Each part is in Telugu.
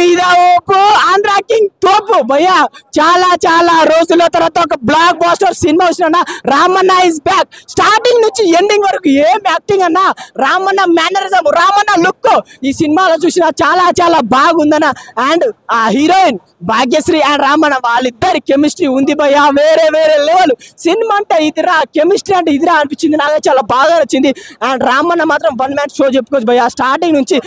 మీద ఓపు ఆంధ్ర కింగ్ తోపు భయ్యా. చాలా చాలా రోజుల తర్వాత ఒక బ్లాక్ బాస్టర్ సినిమా వచ్చిన రామన్న ఇస్ బ్యాక్. స్టార్టింగ్ నుంచి ఎండింగ్ వరకు ఏం యాక్టింగ్ అన్నా, రామన్న మేనరిజం, రామన్న లుక్ ఈ సినిమాలో చూసిన చాలా చాలా బాగుందన్న. అండ్ ఆ హీరోయిన్ భాగ్యశ్రీ అండ్ రామన్న వాళ్ళిద్దరి కెమిస్ట్రీ ఉంది భయ్యా, వేరే వేరే లెవెల్. సినిమా అంటే ఇదిరా, కెమిస్ట్రీ అంటే ఇదిరా అనిపించింది, నాకు చాలా బాగా నచ్చింది. అండ్ రామన్న మాత్రం వన్ మ్యాన్ షో చెప్పుకోవచ్చు భయ్యా. స్టార్టింగ్ నుంచి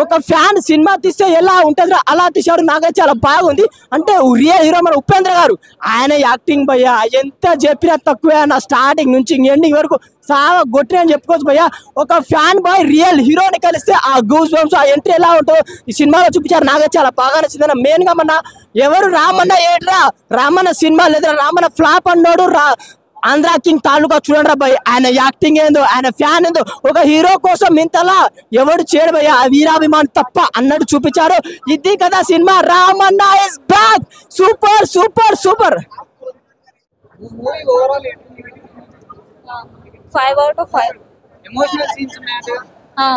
ఒక ఫ్యాన్ సినిమా తీస్తే ఎలా ఉంటుందో అలా తీశాడు, నాకైతే చాలా బాగుంది. అంటే రియల్ హీరో మన ఉపేంద్ర గారు, ఆయన యాక్టింగ్ భయ్యా ఎంత చెప్పినా తక్కువే అన్న. స్టార్టింగ్ నుంచి ఎండింగ్ వరకు చాలా గొట్టి అని చెప్పుకోవచ్చు భయ్యా. ఒక ఫ్యాన్ బాయ్ రియల్ హీరోని కలిస్తే ఆ గూస్ బంప్స్, ఆ ఎంట్రీ ఎలా ఉంటుందో ఈ సినిమాలో చూపించారు, నాకైతే చాలా బాగా నచ్చింది. మెయిన్ గా మన ఎవరు రామన్న ఏట్రా, రామన్న సినిమా లేదా రామన్న ఫ్లాప్ అన్నాడు ఆంధ్ర కింగ్ తాలూకా చూడండి బాయ్. ఆయన యాక్టింగ్ ఏందో, ఆయన ఫ్యాన్ ఏందో, ఒక హీరో కోసం ఇంతలా ఎవడు చేయడు భయ్యా, ఆ వీరాభిమాన్ తప్ప అన్నట్టు చూపించారు. ఇది కదా cinema, Ramanna is back. Super super super. 5 out of 5. Emotional scenes ఉన్నాయంట,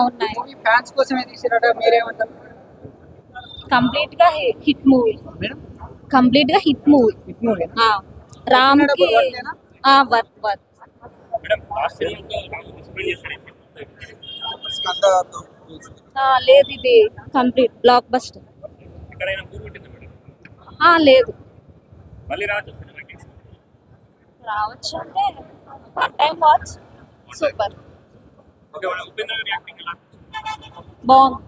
ఉన్నాయి. ఫ్యాన్స్ కోసమే తీసిరట, మీరేమంటారు? కంప్లీట్ గా హిట్ మూవీ, మేడం కంప్లీట్ గా hit movie. Hit movie Ram కి వర్త్ మేడం లాస్ట్ సినిమాతో రాము డిస్ప్లే చేశారు. లేదు, ఇది కంప్లీట్ బ్లాక్ బస్టర్. ఎక్కడైనా బోర్ కొట్టిందా మేడం? లేదు, మళ్ళీ రావచ్చు సినిమాకి. రావచ్చు అంటే one time watch. Super, okay madam. Upendra గారి యాక్టింగ్ ఎలా? బాగుంది.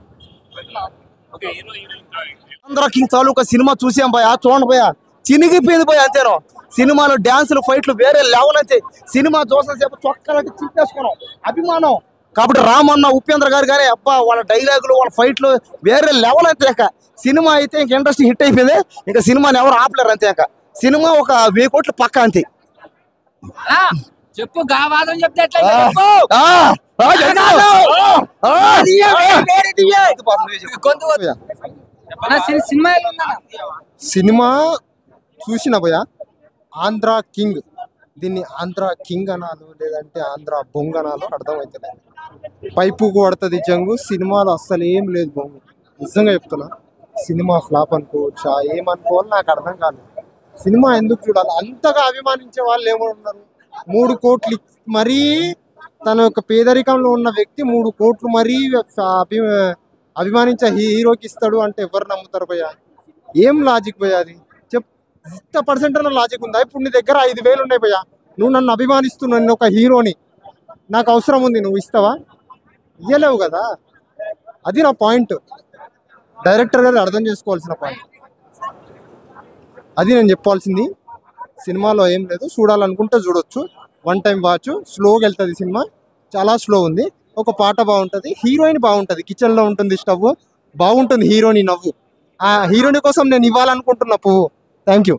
ఓకే, హీరోయిన్ ఆంధ్ర కింగ్ తాలూకా సినిమా చూసాం భయ, చూడండి భయ, చినిగిపోయింది భయ. అంతేనో సినిమాలో డాన్సులు ఫైట్లు వేరే లెవెల్ అంతే. సినిమా చూసేసేపు చొక్కలకి చింపేసుకున్నాం, అభిమానం. కాబట్టి రామన్న ఉపేంద్ర గారు కానీ అబ్బా, వాళ్ళ డైలాగులు వాళ్ళ ఫైట్లు వేరే లెవెల్ అంతే. ఇంకా సినిమా అయితే ఇంక ఇండస్ట్రీ హిట్ అయిపోయింది, ఇంకా సినిమాని ఎవరు ఆపలేరు అంతే. ఇంకా సినిమా ఒక 1000 కోట్లు పక్క అంతే. చెప్పు, గావాదం చెప్తే ఎట్లా చెప్పు. సినిమా ఎలా ఉందన్న? సినిమా చూసిన భయ, ఆంధ్ర కింగ్, దీన్ని ఆంధ్ర కింగ్ అనాలో లేదంటే ఆంధ్ర బొంగ్ అనాలో అర్థమవుతుంది. పైపు కొడుతుంది జంగు, సినిమాలో అస్సలు ఏం లేదు బొంగు. నిజంగా చెప్తున్నా, సినిమా ఫ్లాప్ అనుకోవచ్చా ఏమనుకోవాలి నాకు అర్థం కాలేదు. సినిమా ఎందుకు చూడాలి? అంతగా అభిమానించే వాళ్ళు ఏమన్నారు? 3 కోట్లు మరీ, తన యొక్క పేదరికంలో ఉన్న వ్యక్తి 3 కోట్లు మరీ అభిమానించే హీరోకి ఇస్తాడు అంటే ఎవరు నమ్ముతారు భయ్యా? ఏం లాజిక్ భయ్యా అది? ఇంత పర్సెంట్ అన్న లాజిక్ ఉందా? ఇప్పుడు నీ దగ్గర 5,000 ఉన్నాయి భయ్యా, నువ్వు నన్ను అభిమానిస్తున్నావు, నేను ఒక హీరోని, నాకు అవసరం ఉంది, నువ్వు ఇస్తావా? ఇయ్యలేవు కదా. అది నా పాయింట్, డైరెక్టర్ గారు అర్థం చేసుకోవాల్సిన పాయింట్ అది. నేను చెప్పాల్సింది సినిమాలో ఏం లేదు, చూడాలనుకుంటే చూడొచ్చు, వన్ టైం వాచ్. స్లోగా వెళ్తుంది సినిమా, చాలా స్లో ఉంది. ఒక పాట బాగుంటుంది, హీరోయిన్ బాగుంటుంది, కిచెన్లో ఉంటుంది, స్టవ్ బాగుంటుంది, హీరోయిన్ నవ్వు. ఆ హీరోయిన్ కోసం నేను ఇవ్వాలనుకుంటున్నా పువ్వు. Thank you.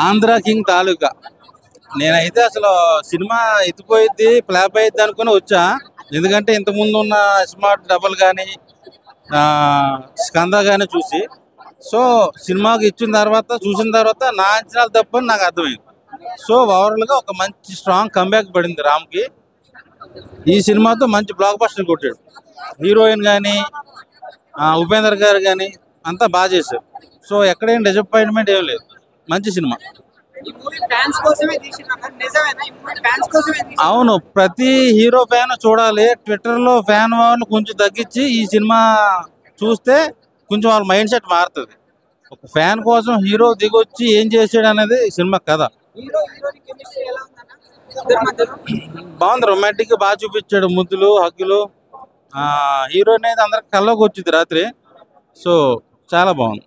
Andhra King Taluka నేనైతే అసలు సినిమా ఎత్తిపోయిద్ది, ఫ్లాప్ అయ్యిద్ది అనుకుని వచ్చా. ఎందుకంటే ఇంతకుముందు ఉన్న స్మార్ట్ డబల్ కానీ స్కంద కానీ చూసి, సో సినిమాకి ఇచ్చిన తర్వాత చూసిన తర్వాత నా అంచనాలు తప్పని నాకు అర్థమైంది. సో ఓవరాల్గా ఒక మంచి స్ట్రాంగ్ కంబ్యాక్ పడింది రామ్కి. ఈ సినిమాతో మంచి బ్లాక్ బస్టర్ కొట్టాడు. హీరోయిన్ కానీ ఉపేంద్ర గారు కానీ అంతా బాగా చేశారు. సో ఎక్కడేం డిసప్పాయింట్మెంట్ ఏం లేదు, మంచి సినిమా. అవును, ప్రతి హీరో ఫ్యాన్ చూడాలి. ట్విట్టర్లో ఫ్యాన్ వాళ్ళు కొంచెం తగ్గించి ఈ సినిమా చూస్తే కొంచెం వాళ్ళ మైండ్ సెట్ మారుతుంది. ఒక ఫ్యాన్ కోసం హీరో దిగొచ్చి ఏం చేసాడు అనేది సినిమా కథ. బాగుంది, రొమాంటిక్ బాగా చూపించాడు, ముద్దులు హగ్గులు. హీరోయిన్ అయితే అందరికి కల్లోకి వచ్చింది రాత్రి. సో చాలా బాగుంది.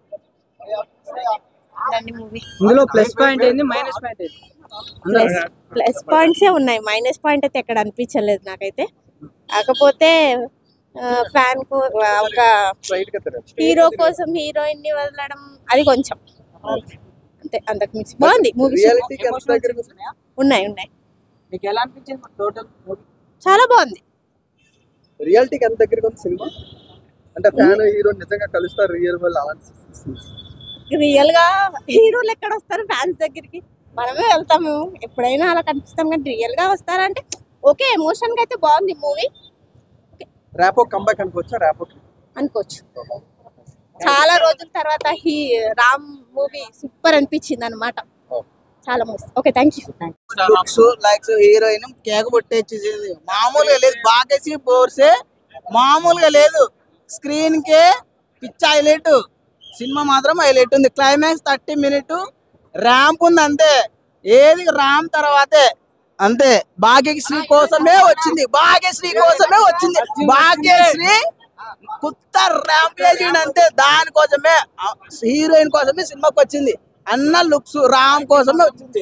ఇందులో ప్లస్ పాయింట్ ఏంది, మైనస్ పాయింట్ ఏంది? ప్లస్ పాయింట్సే ఉన్నాయి, మైనస్ పాయింట్ అయితే ఎక్కడ అనిపించలేదు నాకైతే. కాకపోతే ఫ్యాన్ ఒక హీరో కోసం హీరోయిన్ ని వదలడం అది కొంచెం అంతే, అంతకు మించి బాగుంది మూవీ. ఉన్నాయి ఉన్నాయి. మీకు ఎలా అనిపించింది టోటల్? చాలా బాగుంది. రియాలిటీకి ఎంత దగ్గరగా ఉంది సినిమా అంటే ఫ్యాన్ హీరో నిజంగా కలుస్తారు రియల్ వల్ల? రియల్ గా హీరోలు ఎక్కడ వస్తారు ఫ్యాన్స్ దగ్గరికి? మనమే వెళ్తాము ఎప్పుడైనా అలా కనిపిస్తాం, కానీ రియల్ గా వస్తారంటే ఓకే. ఎమోషన్ గా అయితే బాగుంది మూవీ. ర్యాపో కంబ్యాక్ అనుకోవచ్చా? ర్యాపో అనుకోవచ్చు. చాలా రోజుల తర్వాత రామ్ మూవీ సూపర్ అనిపించింది అనమాట. చాలా మస్తు. Okay, thank you. Looks likes heroine కేక కొట్టేసేసింది. మామూలుగా లేదు, బాగేసి బోర్సే మామూలుగా లేదు. స్క్రీన్ కే పిచ్ హైలైట్, సినిమా మాత్రం హైలైట్ ఉంది. క్లైమాక్స్ 30 minutes ర్యాంప్ ఉంది అంతే. ఏది రామ్ తర్వాతే అంతే. భాగ్యశ్రీ కోసమే వచ్చింది, భాగ్యశ్రీ కోసమే వచ్చింది. భాగ్యశ్రీ కొత్త ర్యాంప్ వేసిండు అంతే. దానికోసమే హీరోయిన్ కోసమే సినిమాకి వచ్చింది. అన్న లుక్స్ రామ్ కోసమే వచ్చింది,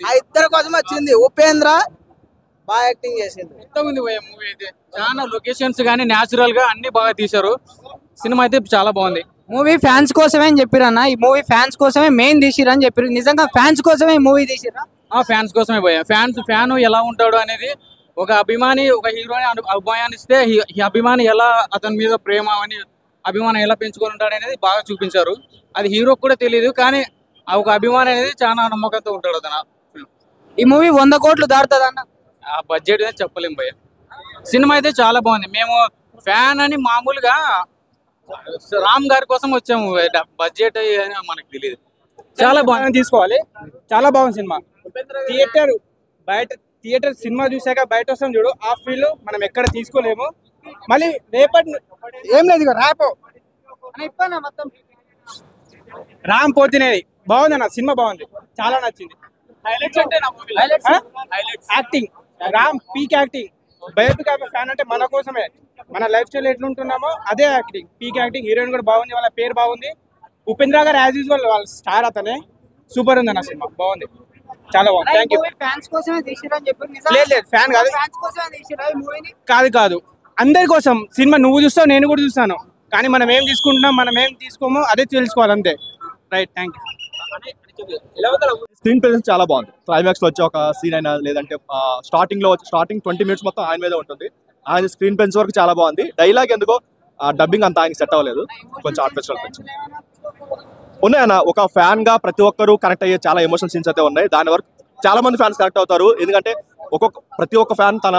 ఆ ఇద్దరి కోసమే వచ్చింది. ఉపేంద్ర బాగా యాక్టింగ్ చేసింది. ఉంది మూవీ అయితే చాలా లొకేషన్స్ గానీ న్యాచురల్ గా అన్ని బాగా తీశారు. సినిమా అయితే చాలా బాగుంది. మూవీ ఫ్యాన్స్ కోసమే అని చెప్పారు అన్న. ఈ మూవీ ఫ్యాన్స్ కోసమే మెయిన్ తీసిరు అని చెప్పారు. నిజంగా ఫ్యాన్స్ కోసమే ఈ మూవీ తీసిరా? ఫ్యాన్స్ కోసమే పోయా. ఫ్యాన్ ఎలా ఉంటాడు అనేది ఒక అభిమాని ఒక హీరోని అభిమానిస్తే ఈ అభిమాని ఎలా అతని మీద ప్రేమ అని అభిమానం ఎలా పెంచుకొని ఉంటాడు అనేది బాగా చూపించారు. అది హీరోకి కూడా తెలియదు, కానీ ఒక అభిమాని అనేది చాలా నమ్మకంతో ఉంటాడు అతను. ఈ మూవీ 100 కోట్లు దాటుతుంది అన్న. ఆ బడ్జెట్ అనేది చెప్పలేం భయ్య. సినిమా అయితే చాలా బాగుంది. మేము ఫ్యాన్ అని మామూలుగా రామ్ గారి కోసం వచ్చాము, బడ్జెట్ మనకు తెలియదు. చాలా బాగుంది, తీసుకోవాలి. చాలా బాగుంది సినిమా. థియేటర్ సినిమా చూసాక బయట వస్తాం చూడు, ఆ ఫీల్ మనం ఎక్కడ తీసుకోలేము. మళ్ళీ రేపటి ఏం లేదు, ఇక ర్యాపో ఇప్పనా మొత్తం రామ్ పోతినేది బాగుంది అన్న. సినిమా బాగుంది, చాలా నచ్చింది. Acting Ram peak acting. Biopic fan అంటే మన కోసమే, మన లైఫ్ స్టైల్ ఎట్లుంటున్నామో అదే యాక్టింగ్, పీక్ యాక్టింగ్. హీరోయిన్ కూడా బాగుంది, వాళ్ళ పేరు బాగుంది. ఉపేంద్ర గారు యాజ్ యూజువల్ వాళ్ళ స్టార్, అతనే సూపర్ ఉంది అన్న. సినిమా బాగుంది, చాలా బాగుంది. Thank you. లేదు ఫ్యాన్ కాదు, కాదు అందరి కోసం సినిమా. నువ్వు చూస్తావు, నేను కూడా చూస్తాను, కానీ మనం ఏం తీసుకుంటున్నాం మనం ఏం తీసుకోమో అదే తెలుసుకోవాలి అంతే. Right, thank you. Screen presence చాలా బాగుంది. క్లైమాక్స్ లో వచ్చి ఒక సీన్ అయినా లేదంటే స్టార్టింగ్ 20 minutes మొత్తం ఆయన మీద ఉంటుంది. ఆయన స్క్రీన్ ప్రెజెన్స్ వరకు చాలా బాగుంది. డైలాగ్ ఎందుకో డబ్బింగ్ అంత ఆయనకి సెట్ అవ్వలేదు, కొంచెం ఆర్టిఫిషియల్ కొంచెం ఉన్నాయన్న. ఒక ఫ్యాన్ గా ప్రతి ఒక్కరు కనెక్ట్ అయ్యే చాలా ఎమోషనల్ సీన్స్ అయితే ఉన్నాయి. దాని వరకు చాలా మంది ఫ్యాన్స్ కనెక్ట్ అవుతారు, ఎందుకంటే ప్రతి ఒక్క ఫ్యాన్ తన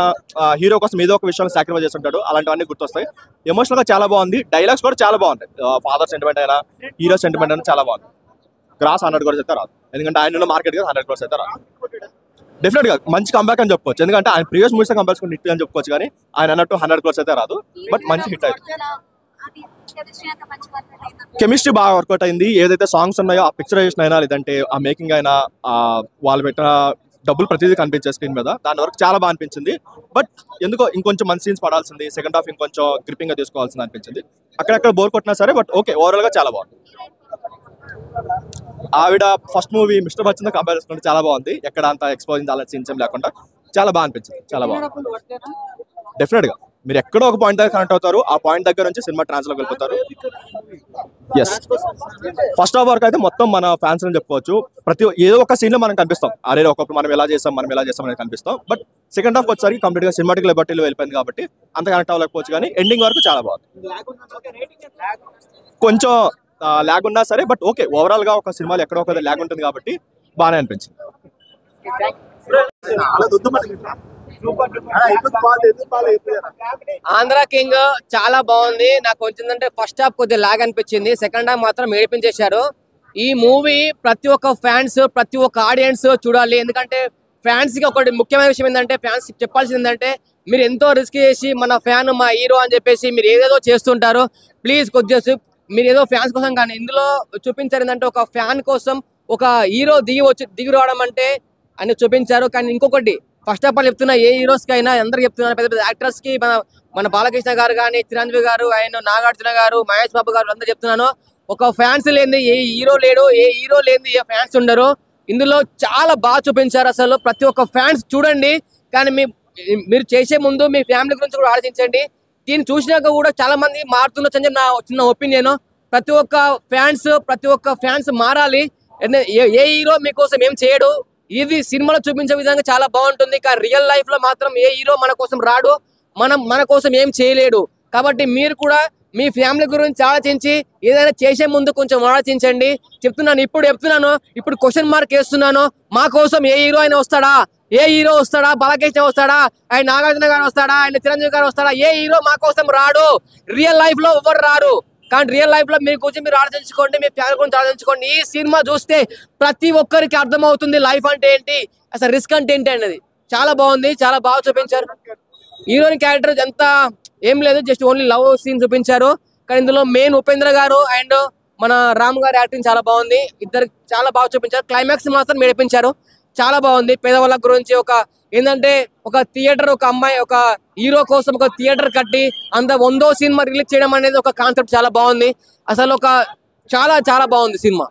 హీరో కోసం ఏదో ఒక విషయాన్ని సాక్రిఫైస్ చేస్తుంటాడు. అలాంటివన్నీ గుర్తొస్తాయి. ఎమోషనల్ గా చాలా బాగుంది. డైలాగ్స్ కూడా చాలా బాగుంటాయి. ఫాదర్ సెంటిమెంట్ అయినా హీరో సెంటిమెంట్ అయినా చాలా బాగుంది. గ్రాస్ 100 crores అయితే రాదు, ఎందుకంటే ఆయన మార్కెట్ 100 crores అయితే రాదు. డెఫినెట్ గా మంచి కంబ్యాక్ అని చెప్పుకోవచ్చు, ఎందుకంటే ఆయన ప్రీవియస్ మూవీస్ కంపేర్ హిట్ అని చెప్పుకోవచ్చు, కానీ ఆయన అన్నట్టు 100 crores అయితే రాదు, బట్ మంచి హిట్ అయితే. కెమిస్ట్రీ బాగా వర్కౌట్ అయింది. ఏదైతే సాంగ్స్ ఉన్నాయో ఆ పిక్చరైజేషన్ అయినా లేదంటే ఆ మేకింగ్ అయినా వాళ్ళు పెట్టిన డబ్బులు ప్రతిదీ కనిపించే స్క్రీన్ మీద, దాని వరకు చాలా బాగా అనిపించింది. బట్ ఎందుకో ఇంకొంచెం మంచి సీన్స్ పడాల్సింది, సెకండ్ హాఫ్ ఇంకొంచెం గ్రిప్పింగ్ గా తీసుకోవాల్సింది అనిపించింది. అక్కడక్కడ బోర్ కొట్టినా సరే, బట్ ఓకే ఓవరాల్ గా చాలా బాగుంది. ఆవిడ first movie mister Bachchan compare చేసుకుంటే చాలా బాగుంది. ఎక్కడ అంత ఎక్స్పోజింగ్ అలా సీన్స్ ఏం లేకుండా చాలా బాగా అనిపించింది, చాలా బాగుంది. డెఫినెట్ గా మీరు ఎక్కడో ఒక పాయింట్ దగ్గర కనెక్ట్ అవుతారు, ఆ పాయింట్ దగ్గర నుంచి సినిమా ట్రాన్స్ లోకి వెళ్ళిపోతారు. ఎస్, ఫస్ట్ హాఫ్ వరకు అయితే మొత్తం మన ఫ్యాన్స్ అని చెప్పుకోవచ్చు. ఏదో ఒక సీన్ లో మనం కనిపిస్తాం, అరే ఒకప్పుడు మనం ఎలా చేస్తాం అనేది కనిపిస్తాం. బట్ సెకండ్ హాఫ్ వచ్చేసరికి కంప్లీట్ గా సినిమాటిక్ లిబర్టీలో వెళ్ళిపోయింది కాబట్టి అంత కనెక్ట్ అవ్వలేకపోవచ్చు, కానీ ఎండింగ్ వరకు చాలా బాగుంది. కొంచెం ల్యాగ్ ఉన్నా సరే, బట్ ఓకే ఓవరాల్ గా ఒక సినిమాలో ఎక్కడో ఒక ల్యాగ్ ఉంటుంది కాబట్టి బాగానే అనిపించింది. ఆంధ్ర కింగ్ చాలా బాగుంది. నాకు వచ్చిందంటే ఫస్ట్ హాఫ్ కొద్దిగా లాగ్ అనిపించింది, సెకండ్ హాఫ్ మాత్రం ఏడిపించేశారు. ఈ మూవీ ప్రతి ఒక్క ఫ్యాన్స్ ప్రతి ఒక్క ఆడియన్స్ చూడాలి. ఎందుకంటే ఫ్యాన్స్ కి ఒకటి ముఖ్యమైన విషయం ఏంటంటే, ఫ్యాన్స్ చెప్పాల్సింది ఏంటంటే, మీరు ఎంతో రిస్క్ చేసి మన ఫ్యాన్ మా హీరో అని చెప్పేసి మీరు ఏదేదో చేస్తుంటారు. ప్లీజ్ కొద్దిగా మీరు ఏదో ఫ్యాన్స్ కోసం కానీ ఇందులో చూపించారు ఏంటంటే, ఒక ఫ్యాన్ కోసం ఒక హీరో దిగి రావడం అంటే అని చూపించారు. కానీ ఇంకొకటి ఫస్ట్ ఆఫ్ ఆల్ చెప్తున్నా, ఏ హీరోస్ కి అయినా అందరికి చెప్తున్నారు, పెద్ద పెద్ద యాక్టర్స్ కి మన బాలకృష్ణ గారు కానీ, చిరంజీవి గారు, ఆయన నాగార్జున గారు, మహేష్ బాబు గారు అందరూ చెప్తున్నాను, ఒక ఫ్యాన్స్ లేని ఏ హీరో లేడు, ఏ హీరో లేని ఏ ఫ్యాన్స్ ఉండరు. ఇందులో చాలా బాగా చూపించారు. అసలు ప్రతి ఒక్క ఫ్యాన్స్ చూడండి, కానీ మీరు చేసే ముందు మీ ఫ్యామిలీ గురించి కూడా ఆలోచించండి. దీన్ని చూసినాక కూడా చాలా మంది మారుతుండొచ్చు అని నా చిన్న ఒపీనియన్. ప్రతి ఒక్క ఫ్యాన్స్ మారాలి. ఏ హీరో మీకోసం ఏం చేయడు, ఇది సినిమాలో చూపించే విధంగా చాలా బాగుంటుంది. కానీ రియల్ లైఫ్ లో మాత్రం ఏ హీరో మన కోసం రాడు, మన కోసం ఏం చేయలేడు. కాబట్టి మీరు కూడా మీ ఫ్యామిలీ గురించి ఆలోచించి ఏదైనా చేసే ముందు కొంచెం ఆలోచించండి. ఇప్పుడు క్వశ్చన్ మార్క్ వేస్తున్నాను, మా కోసం ఏ హీరో అయినా వస్తాడా, ఏ హీరో వస్తాడా, బాలకృష్ణ వస్తాడా, ఆయన నాగార్జున గారు వస్తాడా, ఆయన చిరంజీవి గారు వస్తాడా, ఏ హీరో మా కోసం రాడు. రియల్ లైఫ్ లో ఎవరు రారు, కానీ రియల్ లైఫ్ లో మీరు గురించి మీరు ఆలోచించుకోండి, మీ ఫ్యామిలీ గురించి ఆలోచించుకోండి. ఈ సినిమా చూస్తే ప్రతి ఒక్కరికి అర్థమవుతుంది లైఫ్ అంటే ఏంటి, అసలు రిస్క్ అంటే ఏంటి అనేది. చాలా బాగుంది, చాలా బాగా చూపించారు. హీరోయిన్ క్యారెక్టర్ ఎంత ఏం లేదు, జస్ట్ ఓన్లీ లవ్ సీన్ చూపించారు. కానీ ఇందులో మెయిన్ ఉపేంద్ర గారు అండ్ మన రామ్ గారి యాక్టింగ్ చాలా బాగుంది. ఇద్దరు చాలా బాగా చూపించారు. క్లైమాక్స్ మాత్రం మెడిపించారు, చాలా బాగుంది. పేదవాళ్ళ గురించి ఒక ఏంటంటే ఒక థియేటర్, ఒక అమ్మాయి ఒక హీరో కోసం ఒక థియేటర్ కట్టి అంత 100వ సినిమా రిలీజ్ చేయడం అనేది ఒక కాన్సెప్ట్ చాలా బాగుంది. అసలు ఒక చాలా చాలా బాగుంది సినిమా.